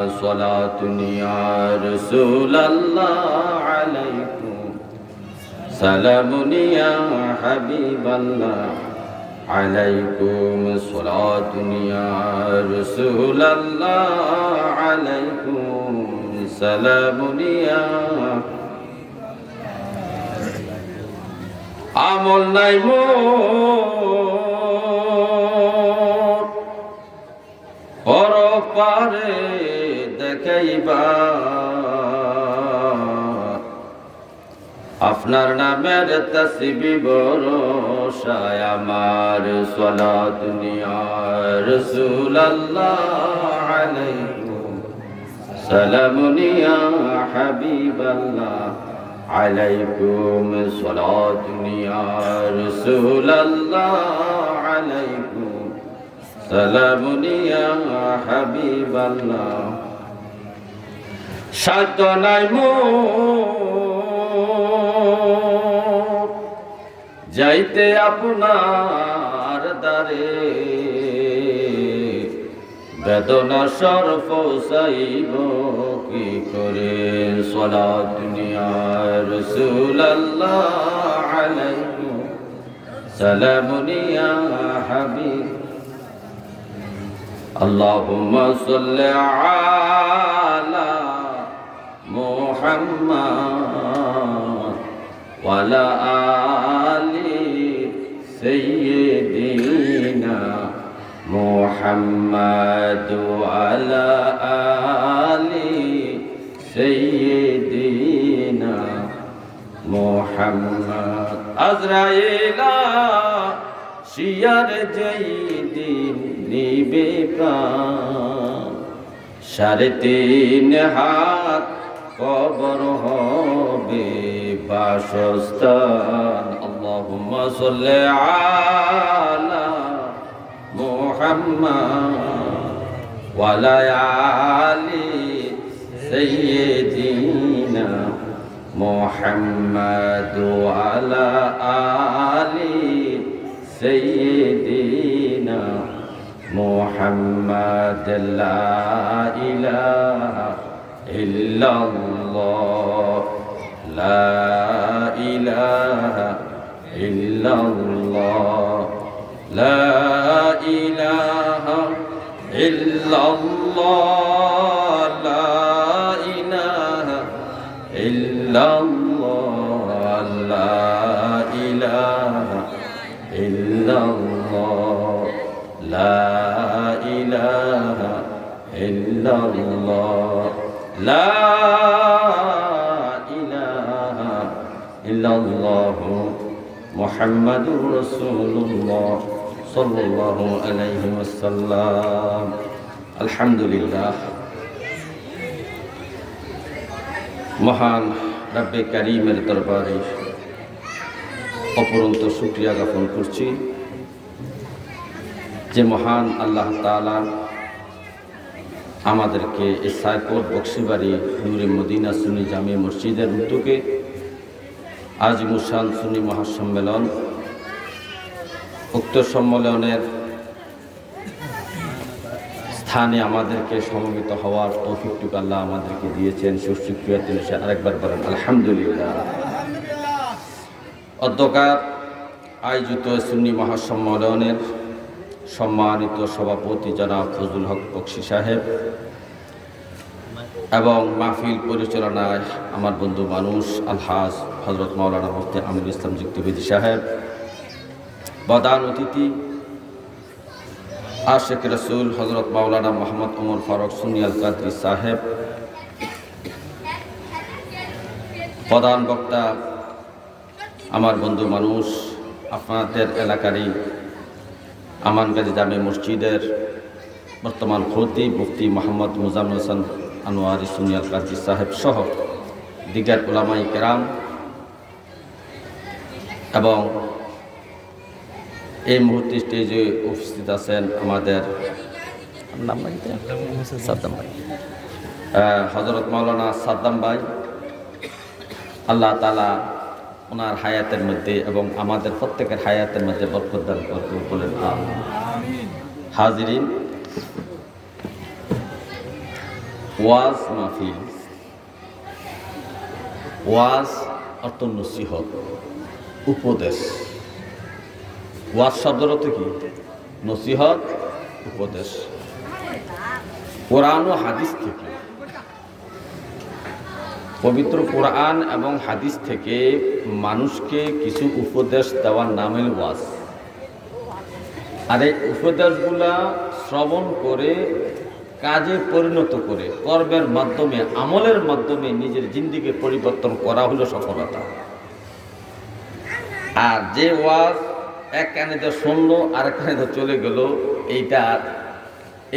صلاة يا رسول الله عليكم سلام يا حبيب الله عليكم صلاة يا رسول الله عليكم سلام يا আমল নাই মোর পরপারে দেখাইবা আপনার নামের তাসবিহ বরসায় আমার সালাত নিয়া রাসূলুল্লাহ আলাইকুম সালাম নিয়া হাবিবাল্লাহ عليكم صلاة يا رسول الله عليكم سلام يا حبيب الله সাধ্য নাই মোর যাইতে আপনার দ্বারে বেদনা সরফ সাইব কি করে সালাত নিয়া রাসূলুল্লাহ আলাইকুম সালাম নিয়া হাবিব আল্লাহুম্মা সাল্লি আলা মুহাম্মাদ ওয়া আলা আলি সাইয়্যিদিনা محمد وعلى آل سيدنا محمد أزرائيل শিয়ার যেদিন নিবে প্রাণ 3.5 হাত কবর হবে বাসস্থান আল্লাহুম্মা সাল্লি আলা محمد وعلى آل سيدنا محمد وعلى آل سيدنا محمد لا إله إلا الله لا إله إلا الله لا إله إلا الله لا إله إلا الله لا إله إلا الله لا إله إلا الله لا إله إلا الله محمد رسول الله صلى الله عليه وسلم الحمد لله মহান রব্বে কারীমের দরবারে অপরন্ত শুকরিয়া জ্ঞাপন করছি যে মহান আল্লাহ তাআলা আমাদেরকে এই সাইকোট বক্সিবাড়ি নূরে মদিনা সুন্নি জামে মসজিদের উদ্যোগে আজ মুসান সুন্নি মহাসম্মেলন উক্ত সম্মেলনের স্থানে আমাদেরকে সমবেত হওয়ার তৌফিকটুকু আল্লাহ আমাদেরকে দিয়েছেন। সুশিক্ষিত আরেকবার বলেন আলহামদুলিল্লাহ। অধ্যকার আয়োজিত সুন্নি মহাসম্মেলনের সম্মানিত সভাপতি জনাব ফজলুল হক বকশী সাহেব এবং মাহফিল পরিচালনায় আমার বন্ধু মানুষ আলহাজ হযরত মাওলানা মুফতি আমিনুল ইসলাম যুক্তিবিদ সাহেব, প্রধান অতিথি আশিক রাসূল হযরত মাওলানা মোহাম্মদ ওমর ফারুক সুন্নি আল কাদরি সাহেব, প্রধান বক্তা আমার বন্ধু মানুষ আপনাদের এলাকারই আমানগাজী জামে মসজিদের বর্তমান খতিব মুফতি মোহাম্মদ মুজাম্মেল হোসেন আনোয়ারি সুন্নি আল কাদরি সাহেব সহ দিগার উলামায়ে কেরাম এবং এই মুহূর্তে স্টেজে উপস্থিত আছেন আমাদের হযরত মাওলানা সাদ্দাম ভাই। আল্লাহ তাআলা ওনার হায়াতের মধ্যে এবং আমাদের প্রত্যেকের হায়াতের মধ্যে বরকত দান করতে বলেন আমিন। হাজিরিন, ওয়াজ মাহফিল। ওয়াজ অর্থ নসিহত, উপদেশ। ওয়াজ শব্দের অর্থ কি? নসিহত, উপদেশ। কোরআন ও হাদিস থেকে, পবিত্র কোরআন এবং হাদিস থেকে মানুষকে কিছু উপদেশ দেওয়ার নাম হল ওয়াজ। আর এই উপদেশগুলা শ্রবণ করে কাজে পরিণত করে কর্মের মাধ্যমে, আমলের মাধ্যমে নিজের জিন্দিগি পরিবর্তন করা হলো সফলতা। আর যে ওয়াজ এক কানে তো শুনলো আর এক কানে তো চলে গেল, এইটার,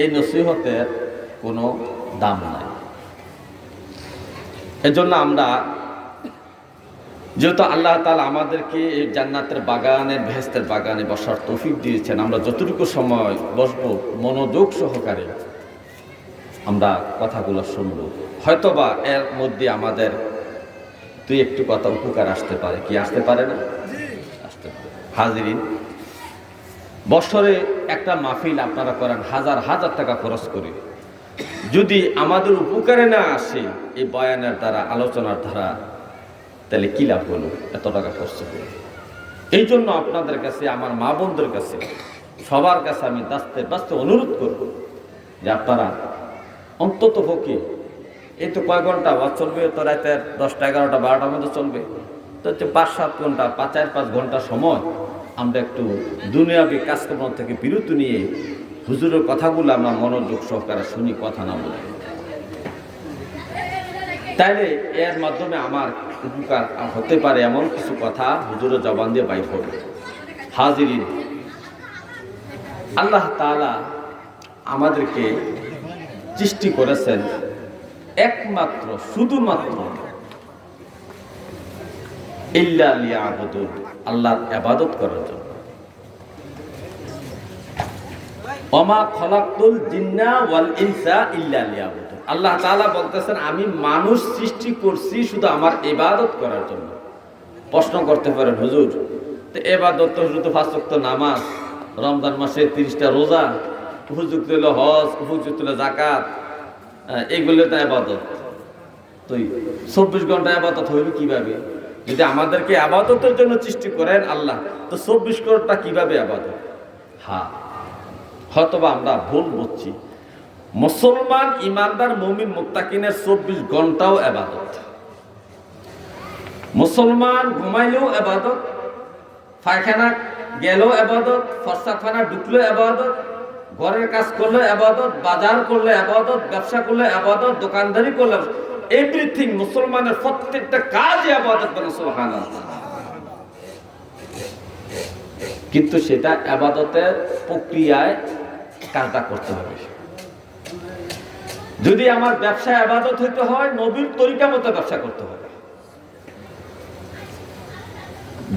এই নসিহতের কোনো দাম নাই। এজন্য আমরা, যেহেতু আল্লাহ তাআলা আমাদেরকে এই জান্নাতের বাগানের, বেহেশতের বাগানে বসার তৌফিক দিয়েছেন, আমরা যতটুকু সময় বসবো মনোযোগ সহকারে আমরা কথাগুলো শুনব। হয়তোবা এর মধ্যে আমাদের দুই একটু কথা উপকার আসতে পারে। কি আসতে পারে না? আসতে পারে। হাজিরিন, বছরে একটা মাহফিল আপনারা করেন হাজার হাজার টাকা খরচ করে, যদি আমাদের উপকারে না আসে এই বয়ানের দ্বারা, আলোচনার দ্বারা, তাহলে কি লাভ হলো এত টাকা খরচ করে? এই জন্য আপনাদের কাছে, আমার মা বোনদের কাছে, সবার কাছে আমি দাস্তে অনুরোধ করব যে আপনারা অন্তত পক্ষে, এই তো কয় ঘন্টা ওয়াজ চলবে, তো রাতের 10টা 11টা 12টার মধ্যে চলবে, তো হচ্ছে 5-7 ঘন্টা, 4-5 ঘন্টা সময় আমরা একটু দুনিয়াবী কাজকর্ম থেকে বিরত নিয়ে হুজুরের কথাগুলো আমরা মনোযোগ সহকারে শুনি, কথা না বলি, তাইলে এর মাধ্যমে আমার উপকার হতে পারে। এমন কিছু কথা হুজুরের জবান দিয়ে বাইর হবে। হাজিরিন, আল্লাহ তাআলা আমাদেরকে সৃষ্টি করেছেন একমাত্র, শুধুমাত্র ইল্লা লিয়াবুদুন, আল্লাহর ইবাদত করার জন্য। ওমা খলাকতুল জিন্না ওয়াল ইনসা ইল্লা লিয়াবুদুন, আল্লাহ তাআলা বলতেছেন আমি মানুষ সৃষ্টি করছি শুধু আমার ইবাদত করার জন্য। প্রশ্ন করতে পারেন, হুজুর তো ইবাদত তো শুধু 5 ওয়াক্ত নামাজ, রমজান মাসে 30টা রোজা, উপযুক্ত হলো হজ, উপযুক্ত হলো যাকাত, এইগুলো তো ইবাদত। তো 24 ঘন্টা ইবাদত হইবে কিভাবে? যদি আমাদেরকে ইবাদতের জন্য সৃষ্টি করেন আল্লাহ, তো 24 ঘন্টা কিভাবে ইবাদত? হ্যাঁ, হয়তোবা আমরা ভুল বুঝছি। মুসলমান, ইমানদার, মুমিন, মুত্তাকিনের 24 ঘন্টাও ইবাদত। মুসলমান ঘুমাইলেও ইবাদত, পায়খানা গেলেও ইবাদত, ফরসাখানা ঢুকলেও ইবাদত, ঘরের কাজ করলে ইবাদত, বাজার করলে ইবাদত, ব্যবসা করলে ইবাদত, দোকানদারি করলে, এভরিথিং, মুসলমানের প্রত্যেকটা কাজই ইবাদত বলে সুবহানাল্লাহ। কিন্তু সেটা ইবাদতের প্রক্রিয়ায় কাজটা করতে হবে। যদি আমার ব্যবসা ইবাদত হইতে হয়, নবীর তরিকা মতো ব্যবসা করতে হবে।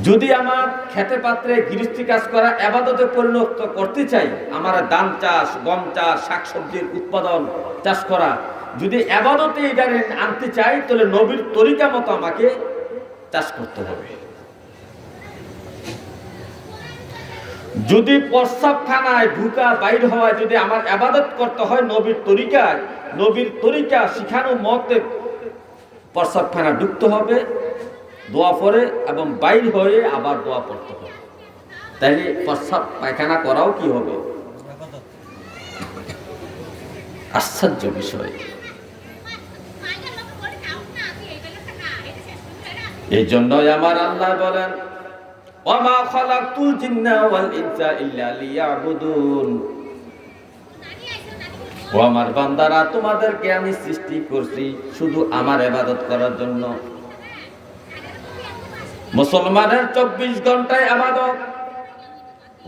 যদি আমার খেতে পাত্রে গৃহস্থী কাজ করা ইবাদতে পরিণত করতে চাই, আমার ধান চাষ, গম চাষ, শাকসবজির উৎপাদন চাষ করা যদি ইবাদতে এটারে আনতে চাই, তাহলে নবীর তরিকা মতো আমাকে চাষ করতে হবে। যদি প্রস্রাবখানায় ঢুকা বাইর হওয়া যদি আমার ইবাদত করতে হয় নবীর তরিকায়, নবীর তরিকা শিখানো মতে প্রস্রাবখানা ঢুকতে হবে, দোয়া পড়ে এবং বাইর হয়ে আবার দোয়া পড়তে হবে। তাইলে প্রস্রাব পায়খানা করাও কি হবে? আশ্চর্য বিষয়। এই জন্যই আমার আল্লাহ বলেন, ওয়ামা খালাকতুল জিন্না ওয়াল ইনসা ইল্লা লিয়াবুদুন, ও আমার বান্দারা, তোমাদেরকে আমি সৃষ্টি করছি শুধু আমার ইবাদত করার জন্য। মুসলমানের 24 ঘন্টায় ইবাদত।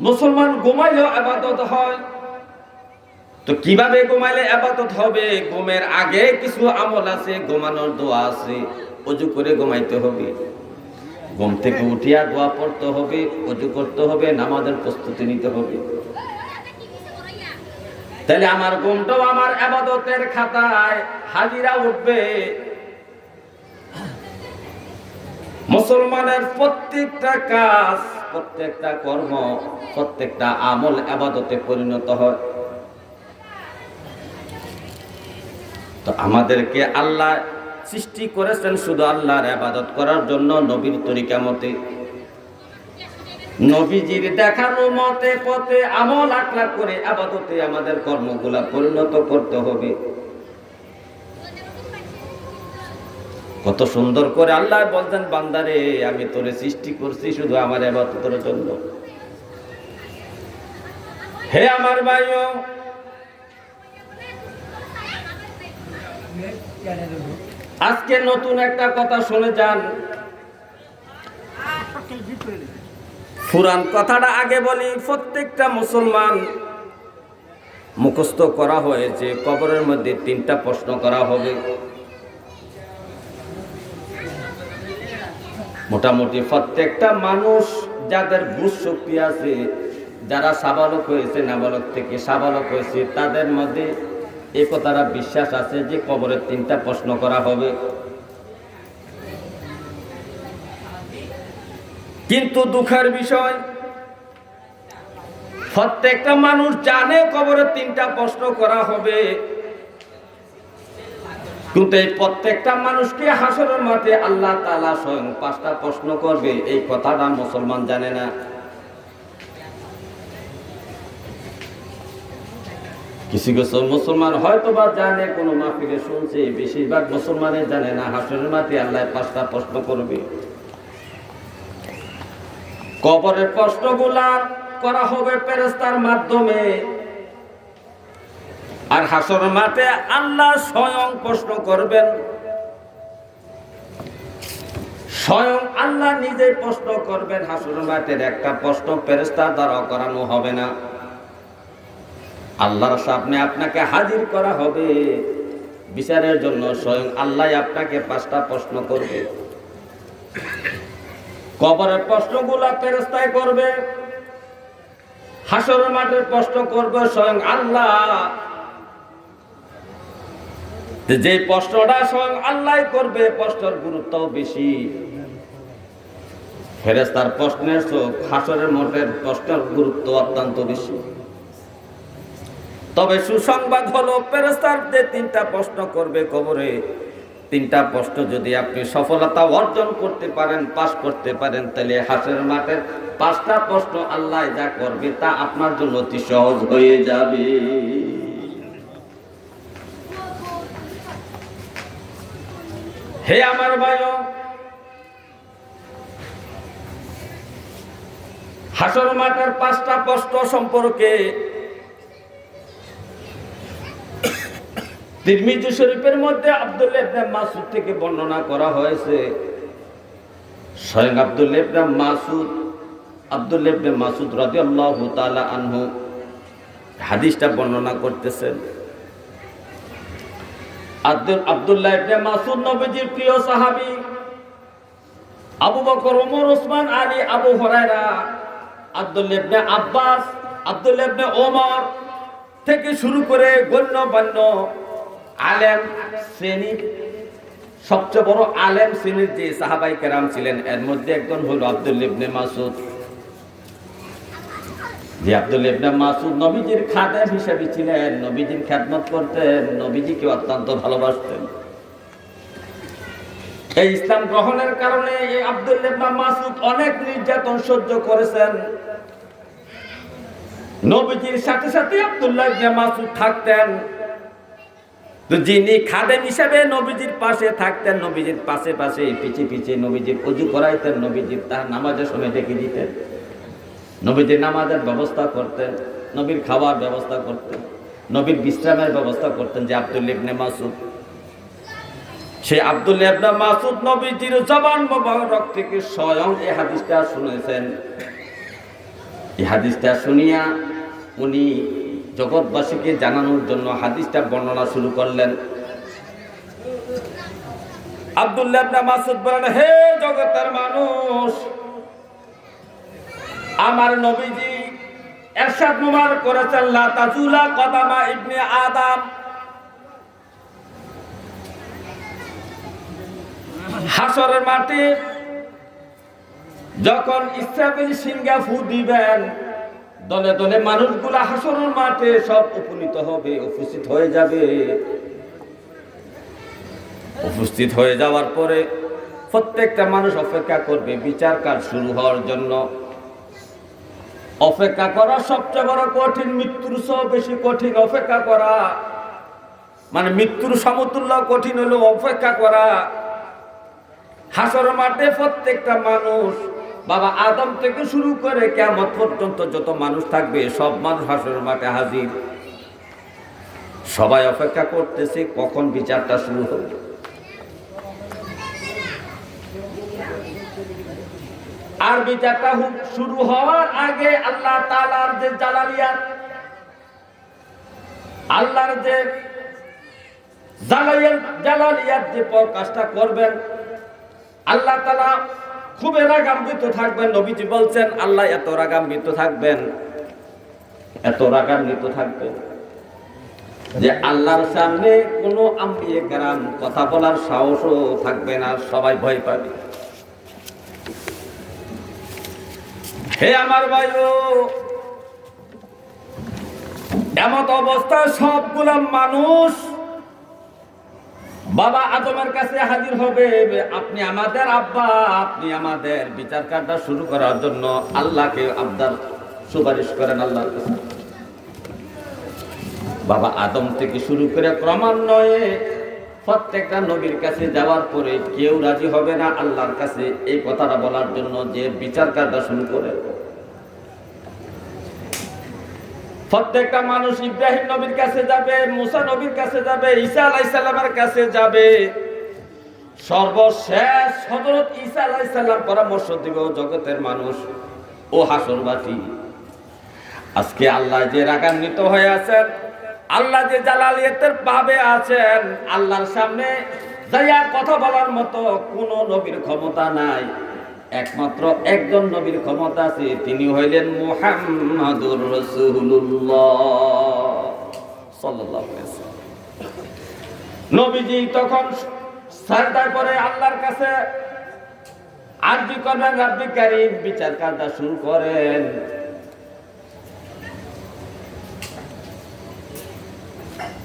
মুসলমান ঘুমাইলেও ইবাদত হয়। তো কিভাবে ঘুমাইলে ইবাদত হবে? ঘুমের আগে কিছু আমল আছে, ঘুমানোর দোয়া আছে, ওযু করে ঘুমাইতে হবে, ঘুম থেকে উঠিয়া দোয়া পড়তে হবে, ওযু করতে হবে, নামাজের প্রস্তুতি নিতে হবে। তাহলে আমার ঘুমটাও আমার ইবাদতের খাতায় হাজিরা উঠবে। মুসলমানের প্রত্যেকটা কাজ, প্রত্যেকটা কর্ম, প্রত্যেকটা আমল ইবাদতে পরিণত হয়। তো আমাদেরকে আল্লাহ সৃষ্টি করেছেন শুধু আল্লাহর ইবাদত করার জন্য, নবীর তরিকা মতে, নবীজির দেখানো মতে পথে আমল আখলাক করে ইবাদতে আমাদের কর্মগুলা পরিণত করতে হবে। কত সুন্দর করে আল্লাহ বলতেন, বান্দারে আমি তোরে সৃষ্টি করছি শুধু আমার ইবাদতের জন্য। হে আমার ভাইও, আজকে নতুন একটা কথা শুনে যান। পুরান কথাটা আগে বলি, প্রত্যেকটা মুসলমান মুখস্থ করা হয়েছে, কবরের মধ্যে 3টা প্রশ্ন করা হবে। মোটামুটি প্রত্যেকটা মানুষ যাদের বুঝ শক্তি আছে, যারা সাবালক হয়েছে, নাবালক থেকে সাবালক হয়েছে, তাদের মধ্যে এই কথাটা বিশ্বাস আছে যে কবরের 3টা প্রশ্ন করা হবে। কিন্তু দুঃখের বিষয়, প্রত্যেকটা মানুষ জানে কবরে 3টা প্রশ্ন করা হবে, কিন্তু এই প্রত্যেকটা মানুষকে হাসরের মাঠে আল্লাহ তাআলা স্বয়ং 5টা প্রশ্ন করবে, এই কথাটা মুসলমান জানে না। কিছু কিছু মুসলমান হয়তো বা জানে, কোনো মাহফিলে শুনছে, বেশিরভাগ মুসলমানের জানে না হাসরের মাঠে আল্লাহ 5টা প্রশ্ন করবে। কবরের প্রশ্নগুলা করা হবে ফেরেশতার মাধ্যমে, আর হাসরের মাঠে আল্লাহ স্বয়ং প্রশ্ন করবেন। স্বয়ং আল্লাহ নিজেই প্রশ্ন করবেন। হাসরের মাঠের একটা প্রশ্ন ফেরেশতার দ্বারা করানো হবে না, আল্লাহর সামনে আপনাকে হাজির করা হবে বিচারের জন্য। স্বয়ং আল্লাহ আপনাকে 5টা প্রশ্ন করবে। কবরের প্রশ্নগুলা ফেরেশতাই করবে, হাসরের মাঠের প্রশ্ন করবে স্বয়ং আল্লাহ। যে প্রশ্নটা স্বয়ং আল্লাহ করবে, প্রশ্নের গুরুত্ব বেশি। ফেরেশতার প্রশ্নের চোখ হাসরের মাঠের প্রশ্নের গুরুত্ব অত্যন্ত বেশি। তবে সুসংবাদ হলো, ফেরেশতার যে 3টা প্রশ্ন করবে কবরে, 3টা প্রশ্ন যদি আপনি সফলতা অর্জন করতে পারেন, পাস করতে পারেন, তাহলে হাসরের মাঠের 5টা প্রশ্ন আল্লাহ যা করবে তা আপনার জন্য অতি সহজ হয়ে যাবে। হে আমার ভাইও, হাসরের মাঠের 5টা প্রশ্ন সম্পর্কে তিরমিজি শরীফের মধ্যে আব্দুল্লাহ ইবনে মাসউদ থেকে বর্ণনা করা হয়েছে। স্বয়ং আব্দুল্লাহ ইবনে মাসউদ রাদিয়াল্লাহু তাআলা আনহু হাদিসটা বর্ণনা করতেছেন। আব্দুল্লাহ ইবনে মাসউদ নবীজির প্রিয় সাহাবী। আবু বকর, ওমর, ওসমান, আলী, আবু হুরায়রা, আব্দুল্লাহ ইবনে আব্বাস, আব্দুল্লাহ ইবনে ওমর থেকে শুরু করে গণ্যমান্য আলেম শ্রেণীর, সবচেয়ে বড় আলেম শ্রেণীর যে সাহাবাই কেরাম ছিলেন, এর মধ্যে একজন হলো আব্দুল্লাহ ইবনে মাসউদ। যে আব্দুল্লাহ ইবনে মাসউদ নবীজির খাদেম হিসেবে ছিলেন, নবীজির খেদমত করতেন, নবীজিকে অত্যন্ত ভালোবাসতেন। এই ইসলাম গ্রহণের কারণে এই আব্দুল্লাহ ইবনে মাসউদ অনেক নির্যাতন সহ্য করেছেন। নবীজির সাথে সাথে আব্দুল্লাহ ইবনে মাসউদ থাকতেন। তো যিনি খাদেম হিসেবে নবীজির পাশে থাকতেন, নবীজির পাশে পাশে পিছে পিছে নবীজির ওযু করাইতেন, নবীজির তার নামাজের সময় ডেকে দিতেন, নবীজির নামাজের ব্যবস্থা করতেন, নবীর খাবার ব্যবস্থা করতেন, নবীর বিশ্রামের ব্যবস্থা করতেন। যে আব্দুল্লাহ ইবনে মাসউদ, সেই আব্দুল্লাহ ইবনে মাসউদ নবীজির জবান মোবারক থেকে স্বয়ং এই হাদিসটা শুনেছেন। এই হাদিসটা শুনিয়া উনি জগৎবাসীকে জানানোর জন্য হাদিসটা বর্ণনা শুরু করলেন। আব্দুল্লাহ ইবনে মাসউদ বলেন, হে জগতের মানুষ, আমার নবীজি ইরশাদ মুবারক করেছেন, লা তাজুলা কদামা ইবনে আদম। হাসরের মাঠে যখন ইসরাফিল সিংহা ফু দিবেন, দলে দলে মানুষগুলা হাসরের মাঠে সব উপনীত হবে, উপস্থিত হয়ে যাবে। উপস্থিত হয়ে যাওয়ার পরে প্রত্যেকটা মানুষ অপেক্ষা করবে বিচার কাজ শুরু হওয়ার জন্য। অপেক্ষা করা সবচেয়ে বড় কঠিন, মৃত্যুর চেয়েও বেশি কঠিন অপেক্ষা করা। মানে মৃত্যুর সমতুল্য কঠিন হলো অপেক্ষা করা। হাসর মাঠে প্রত্যেকটা মানুষ, বাবা আদম থেকে শুরু করে কিয়ামত পর্যন্ত যত মানুষ থাকবে সব মানুষ হাসর মাঠে হাজির। সবাই অপেক্ষা করতেছে কখন বিচারটা শুরু হবে। আর বিচারটা শুরু হওয়ার আগে আল্লাহ তাআলার যে জালালিয়াত, আল্লাহর যে জালালিয়াত যে প্রকাশটা করবেন, আল্লাহ তাআলা খুব রাগান্বিত থাকবেন। নবীজি বলছেন আল্লাহ এত রাগান্বিত থাকবেন, এত রাগান্বিত থাকবেন যে আল্লাহর সামনে কোনো আম্বিয়ে কেরাম কথা বলার সাহসও থাকবে না, সবাই ভয় পাবে। হে আমার ভাইও, এমত অবস্থায় সবগুলো মানুষ বাবা আদমের কাছে হাজির হবে। আপনি আমাদের আব্বা, আপনি আমাদের বিচার কাজটা শুরু করার জন্য আল্লাহকে আবদার সুপারিশ করেন আল্লাহর কাছে। বাবা আদম থেকে শুরু করে ক্রমান্বয়ে প্রত্যেকটা নবীর কাছে যাওয়ার পরে কেউ রাজি হবে না আল্লাহর কাছে এই কথাটা বলার জন্য যে বিচার কাজটা শুরু করে। প্রত্যেকটা মানুষ ইব্রাহিম নবীর কাছে যাবে, মুসা নবীর কাছে যাবে, ঈসা আলাইহিস সালামের কাছে যাবে। সর্বশেষ হযরত ঈসা আলাইহিস সালাম পরামর্শ দিবে জগতের মানুষ ও হাসরবাসী। আজকে আল্লাহ যে রাগান্বিত হয়ে আছেন, আল্লাহ যে জালালিয়াতের ভাবে আছেন, আল্লাহর সামনে যাইয়া কথা বলার মতো কোন নবীর ক্ষমতা নাই। একমাত্র একজন নবীর ক্ষমতা আছে, তিনি হইলেন মুহাম্মাদুর রাসূলুল্লাহ সাল্লাল্লাহু আলাইহি ওয়াসাল্লাম। নবীজি তখন সাজদা করে আল্লাহর কাছে আরজি করবেন, রব্বি কারীম বিচার কাজটা শুরু করেন।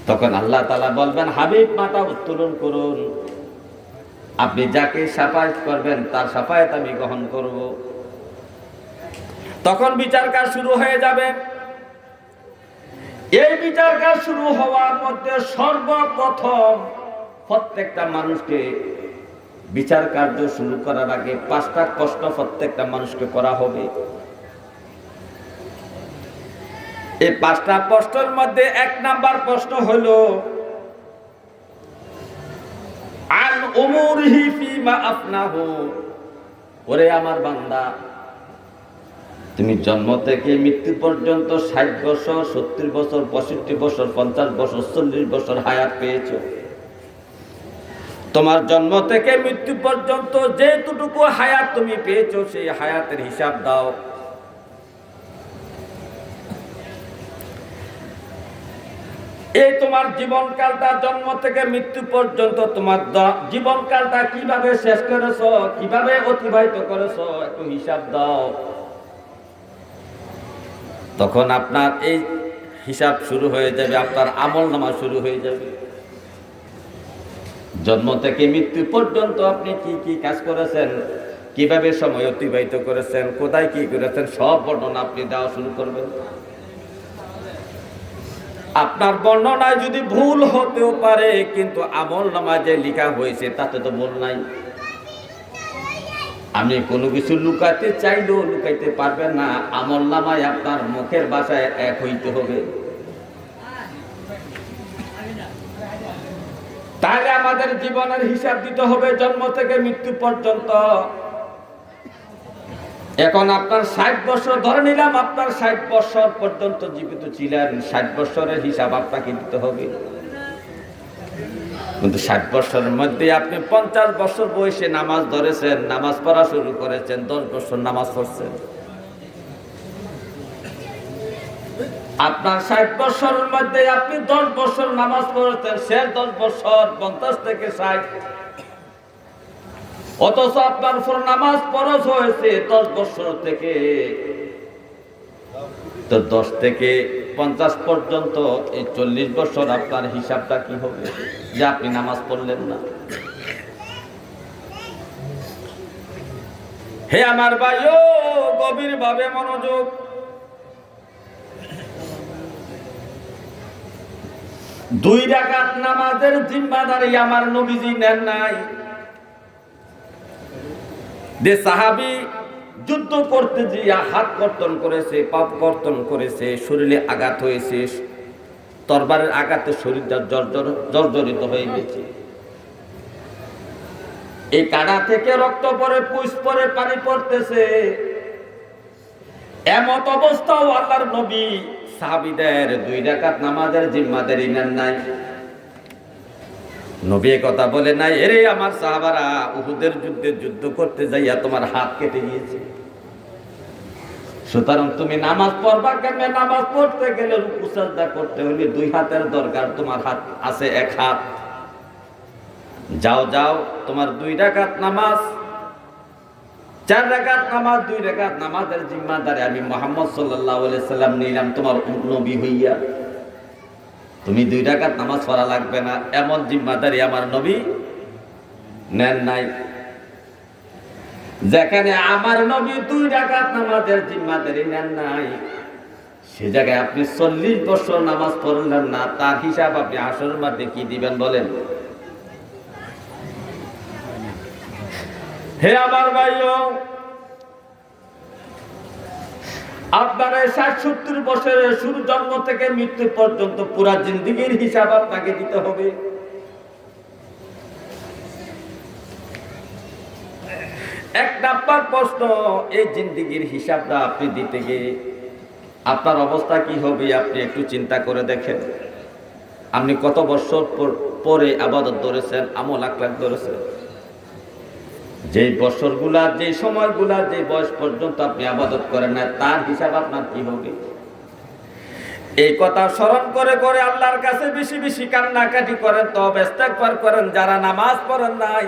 তখন আল্লাহ তাআলা বলবেন, হাবিব মাথা উত্তোলন করুন, আপনি যাকে শাফায়াত করবেন তার শাফায়াত আমি গ্রহণ করব। তখন বিচার কাজ শুরু হয়ে যাবে। এই বিচার কাজ শুরু হওয়ার মধ্যে সর্বপ্রথম প্রত্যেকটা মানুষকে বিচার কার্য শুরু করার আগে 5টা প্রশ্ন প্রত্যেকটা মানুষকে করা হবে। এই 5টা প্রশ্নের মধ্যে 1 নাম্বার প্রশ্ন হলো আন উমুরিহি ফিমা আফনাহু। ওরে আমার বান্দা, তুমি জন্ম থেকে মৃত্যু পর্যন্ত 60 বছর, 70 বছর, 65 বছর, 50 বছর, 40 বছর হায়াত পেয়েছো। তোমার জন্ম থেকে মৃত্যু পর্যন্ত যেটুকু হায়াত তুমি পেয়েছো সেই হায়াতের হিসাব দাও। এই তোমার জীবনকালটা জন্ম থেকে মৃত্যু পর্যন্ত তোমার জীবনকালটা কিভাবে শেষ করেছো, কিভাবে অতিবাহিত করেছো, একটু হিসাব দাও। তখন আপনার এই হিসাব শুরু হয়ে যাবে, আপনার আমলনামা শুরু হয়ে যাবে। জন্ম থেকে মৃত্যু পর্যন্ত আপনি কি কি কাজ করেছেন, কিভাবে সময় অতিবাহিত করেছেন, কোথায় কি করেছেন, সব বর্ণনা আপনি দেওয়া শুরু করবেন। আপনার বর্ণনায় যদি ভুল হতেও পারে, কিন্তু আমলনামায় যে লেখা হয়েছে তাতে তো ভুল নাই। আপনি কোনো কিছু লুকাতে চাইলেও লুকাইতে পারবেন না, আমলনামায় আপনার মুখের ভাষায় এক হইতে হবে। তাহলে আমাদের জীবনের হিসাব দিতে হবে জন্ম থেকে মৃত্যু পর্যন্ত। এখন আপনার 60 বছর ধরে নিলাম, আপনার 60 বছর পর্যন্ত জীবিত ছিলেন, 60 বছরের হিসাব আপনাকে দিতে হবে। কিন্তু 60 বছরের মধ্যে আপনি 50 বছর বয়সে নামাজ ধরেছেন, নামাজ পড়া শুরু করেছেন, 10 বছর নামাজ পড়ছেন। আপনার 60 বছরের মধ্যে আপনি 10 বছর নামাজ পড়েছেন, সে 10 বছর 50 থেকে 60, অথচ আপনার উপর নামাজ ফরজ হয়েছে 10 বছর থেকে। তো 10 থেকে 50 পর্যন্ত এই 40 বছর আপনার হিসাবটা কি হবে যে আপনি নামাজ পড়লেন না? হে আমার ভাইও, গভীর ভাবে মনোযোগ। 2 রাকাত নামাজের জিম্মাদারি আমার নবীজি নেন নাই। যে সাহাবী যুদ্ধ করতে গিয়ে হাত কর্তন করেছে, পাপ কর্তন করেছে, শরীরে আঘাত হয়েছে, তরবারের আঘাতে শরীরটা জর্জরিত হয়ে গেছে, এই কাঁটা থেকে রক্ত পড়ে, পুষ পড়ে, পানি পড়তেছে, এমত অবস্থাও আল্লাহর নবী সাহাবীদের 2 রাকাত নামাজের জিম্মাদারি নেন নাই। নবী কথা বলে নাই, এরে আমার সাহাবারা, উহুদের যুদ্ধে যুদ্ধ করতে যাইয়া তোমার হাত কেটে গিয়েছে, সুতরাং তুমি নামাজ পড়বা কেমনে? নামাজ পড়তে গেলে রুকু সিজদা করতে হলে 2 হাতের দরকার, তোমার হাত আছে 1 হাত। যাও যাও, তোমার 2 রাকাত নামাজ, 4 রাকাত নামাজ, 2 রাকাত নামাজের জিম্মাদারি আমি মুহাম্মদ সাল্লাল্লাহু আলাইহি সাল্লাম নিলাম তোমার নবী হইয়া। তুমি 2 রাকাত নামাজ পড়া লাগবে না, এমন জিম্মাদারি আমার নবী নেন নাই। যেখানে আমার নবী 2 রাকাত নামাজের জিম্মাদারি নেন নাই, সে জায়গায় আপনি 40 বছর নামাজ পড়লেন না, তার হিসাব আপনি হাসরের মাঠে কি দিবেন বলেন? হে আমার ভাইও, আপনার 60-70 বছরের শুরু জন্ম থেকে মৃত্যু পর্যন্ত পুরা জিন্দেগীর হিসাব আপনাকে দিতে হবে। এক নাম্বার প্রশ্ন, এই জিন্দেগীর হিসাবটা আপনি দিতে গিয়ে আপনার অবস্থা কি হবে আপনি একটু চিন্তা করে দেখেন। আপনি কত বছর পরে ইবাদত ধরেছেন, আমল আখলাক ধরেছেন, যে বছরগুলা, যে সময়গুলা, যে বয়স পর্যন্ত আপনি ইবাদত করেন না, তার হিসাব আপনার কি হবে? এই কথা স্মরণ করে করে আল্লাহর কাছে বেশি বেশি কান্নাকাটি করেন, তওবা ইস্তেগফার করেন। যারা নামাজ পড়েন নাই,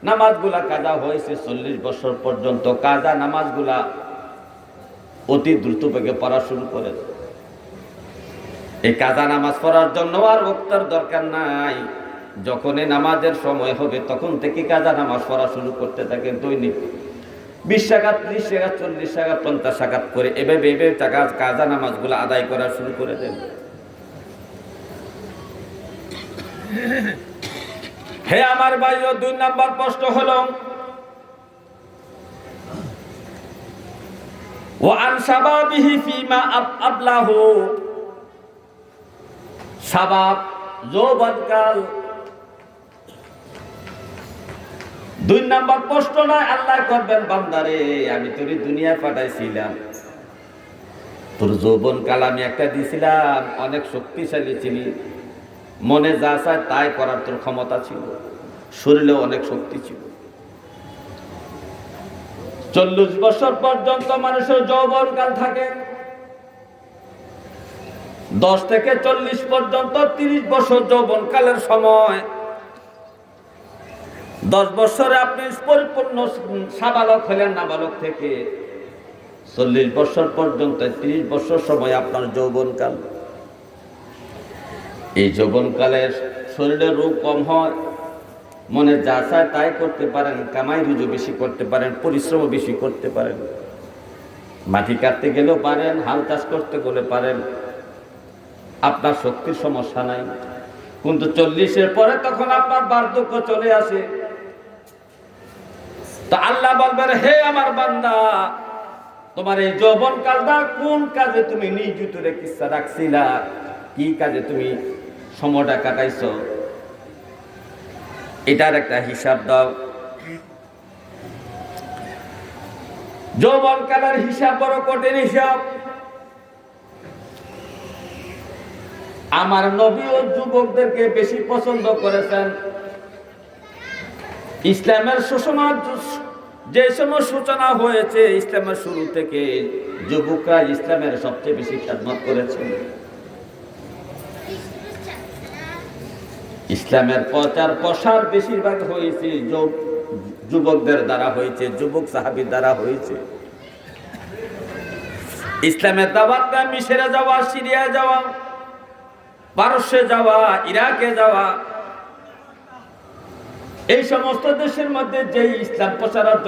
নামাজগুলা কাজা হয়েছে 40 বছর পর্যন্ত, কাজা নামাজগুলা অতি দ্রুত বেগে পড়া শুরু করেন। এই কাজা নামাজ পড়ার জন্য আর ওয়াক্তের দরকার নাই, যখনই নামাজের সময় হবে তখন থেকে কাজা নামাজ পড়া শুরু করতে থাকেন। দৈনিক 20 রাকাত, 30 রাকাত, 40 রাকাত, 50 রাকাত করে এভাবে কাজা নামাজগুলো আদায় করা শুরু করে দেন। হে আমার ভাইও, 2 নাম্বার প্রশ্ন হলো, ওয়ান শাবাবিহি ফিমা আবলাহু, শাবাব যৌবনকাল। 2 নাম্বার প্রশ্ন নয়, আল্লাহ করবেন বান্দারে, আমি তোর দুনিয়ায় পাঠাইছিলাম, তোর যৌবনকাল আমি একটা দিয়েছিলাম, অনেক শক্তিশালী ছিলি, মনে যা চায় তাই করার তোর ক্ষমতা ছিল, শরীরে অনেক শক্তি ছিল। 40 বছর পর্যন্ত মানুষের যৌবনকাল থাকে, 10 থেকে 40 পর্যন্ত 30 বছর যৌবনকালের সময়। 10 বছরে আপনি পরিপূর্ণ সাবালক হলেন, নাবালক থেকে 40 বছর পর্যন্ত 30 বছর সময় আপনার যৌবনকাল। এই যৌবনকালের শরীরের রোগ কম হয়, মনে যা চায় তাই করতে পারেন, কামাই রুজু বেশি করতে পারেন, পরিশ্রম বেশি করতে পারেন, মাটি কাটতে গেলেও পারেন, হাল চাষ করতে গেলে পারেন, আপনার শক্তির সমস্যা নাই। কিন্তু 40-এর পরে তখন আপনার বার্ধক্য চলে আসে। তো আল্লাহ বলবেন, হে আমার বান্দা, তোমার এই যৌবনকালটা কোন কাজে তুমি নিয়োজিত রাখছিলা, কি কাজে তুমি সময়টা কাটাইছো, এটার একটা হিসাব দাও। যৌবনকালের হিসাব বড় কঠিন হিসাব। আমার নবী ও যুবকদেরকে বেশি পছন্দ করেছেন। ইসলামের সূচনা, যে সময় সূচনা হয়েছে, ইসলামের শুরু থেকে যুবকরা ইসলামের সবচেয়ে বেশি খেদমত করেছেন। ইসলামের প্রচার প্রসার বেশিরভাগ হয়েছে যুবকদের দ্বারা হয়েছে, যুবক সাহাবীর দ্বারা হয়েছে। ইসলামের দাওয়াতটা মিশরে যাওয়া, সিরিয়া যাওয়া, পারস্যে যাওয়া, ইরাকে যাওয়া, এই সমস্ত দেশের মধ্যে যে ইসলাম প্রচারার্থ